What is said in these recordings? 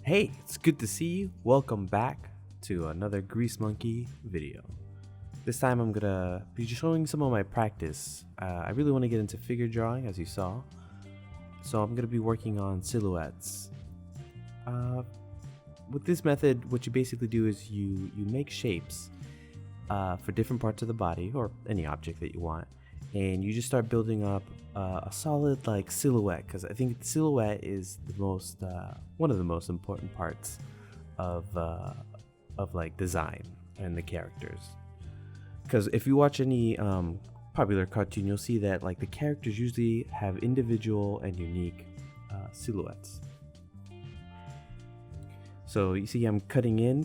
Hey, it's good to see you. Welcome back to another Grease Monkey video. This time I'm gonna be showing some of my practice. I really want to get into figure drawing, as you saw. So I'm gonna be working on silhouettes. With this method, what you basically do is you make shapes for different parts of the body or any object that you want, and you just start building up a solid like silhouette, because I think the silhouette is the most one of the most important parts of like design and the characters. Because if you watch any popular cartoon, you'll see that like the characters usually have individual and unique silhouettes. So you see I'm carving in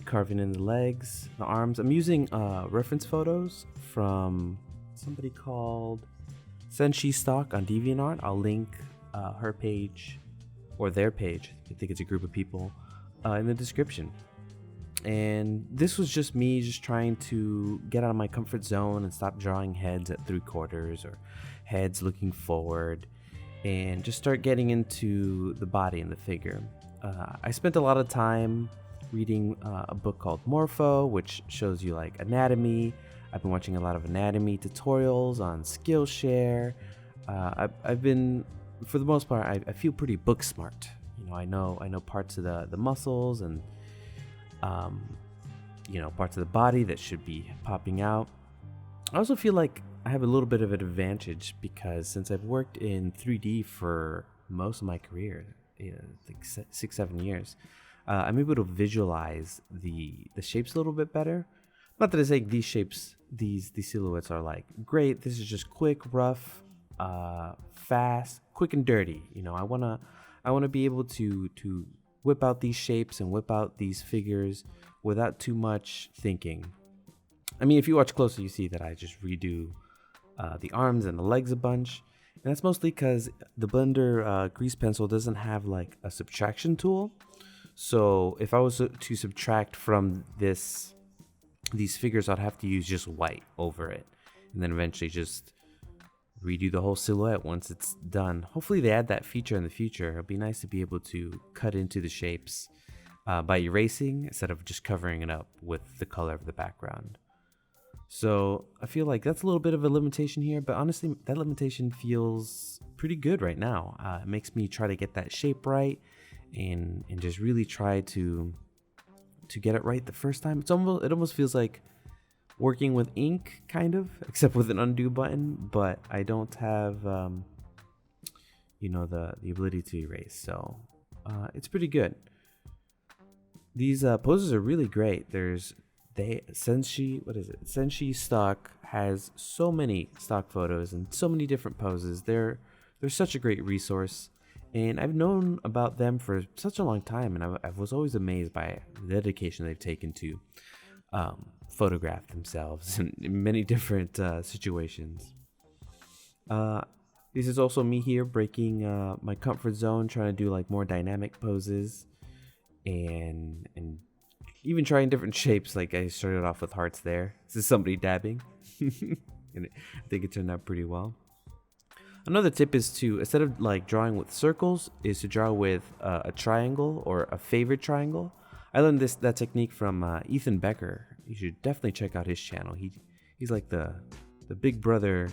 the legs, the arms. I'm using reference photos from somebody called Senshi Stock on DeviantArt. I'll link her page or their page, I think it's a group of people, in the description. And this was just me just trying to get out of my comfort zone and stop drawing heads at 3/4 or heads looking forward, and just start getting into the body and the figure. I spent a lot of time reading a book called Morpho, which shows you like anatomy. I've been watching a lot of anatomy tutorials on Skillshare. I've been, for the most part, I feel pretty book smart. You know, I know parts of the muscles and you know, parts of the body that should be popping out. I also feel like I have a little bit of an advantage because since I've worked in 3D for most of my career, like 6-7 years, I'm able to visualize the shapes a little bit better. Not that I say these shapes, these silhouettes are like great. This is just quick, rough, fast, quick and dirty. You know, I wanna be able to whip out these shapes and whip out these figures without too much thinking. I mean, if you watch closely, you see that I just redo the arms and the legs a bunch. And that's mostly because the Blender grease pencil doesn't have like a subtraction tool. So if I was to subtract from these figures, I'd have to use just white over it, and then eventually just redo the whole silhouette once it's done. Hopefully they add that feature in the future. It'll be nice to be able to cut into the shapes by erasing instead of just covering it up with the color of the background. So I feel like that's a little bit of a limitation here, but honestly that limitation feels pretty good right now. It makes me try to get that shape right and just really try to get it right the first time. It almost feels like working with ink, kind of, except with an undo button, but I don't have you know, the ability to erase, so it's pretty good. These poses are really great. Senshi Stock has so many stock photos and so many different poses. They're such a great resource, and I've known about them for such a long time, and I was always amazed by the dedication they've taken to photograph themselves in many different situations. This is also me here breaking my comfort zone, trying to do like more dynamic poses and even trying different shapes. Like I started off with hearts there. This is somebody dabbing. And I think it turned out pretty well. Another tip is to, instead of like drawing with circles, is to draw with a triangle or a favorite triangle. I learned that technique from Ethan Becker. You should definitely check out his channel. He's like the big brother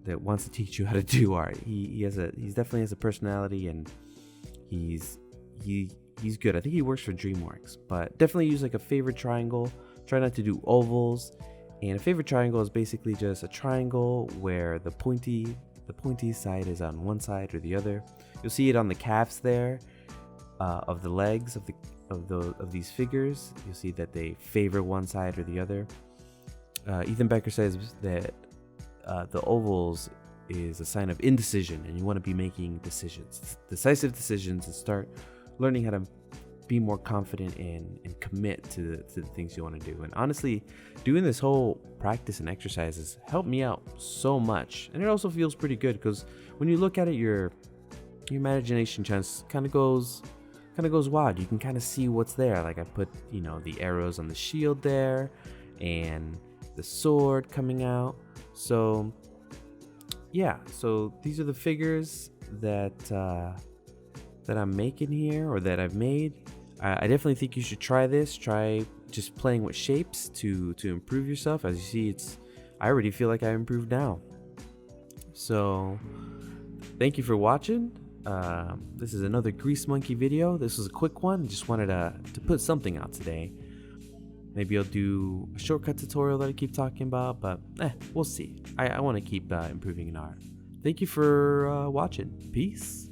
that wants to teach you how to do art. He definitely has a personality, and he's good. I think he works for DreamWorks, but definitely use like a favorite triangle. Try not to do ovals. And a favorite triangle is basically just a triangle where the pointy side is on one side or the other. You'll see it on the calves there of the legs of these figures. You'll see that they favor one side or the other. Ethan Becker says that the ovals is a sign of indecision, and you want to be making decisive decisions, and start learning how to be more confident and commit to the things you want to do. And honestly, doing this whole practice and exercises helped me out so much. And it also feels pretty good because when you look at it, your imagination just kind of goes wild. You can kind of see what's there. Like I put, you know, the arrows on the shield there and the sword coming out. So yeah, so these are the figures that I'm making here, or that I've made. I definitely think you should try this. Try just playing with shapes to improve yourself. As you see, I already feel like I improved now. So thank you for watching. This is another Grease Monkey video. This was a quick one. Just wanted to put something out today. Maybe I'll do a shortcut tutorial that I keep talking about, but we'll see. I want to keep improving in art. Thank you for watching. Peace.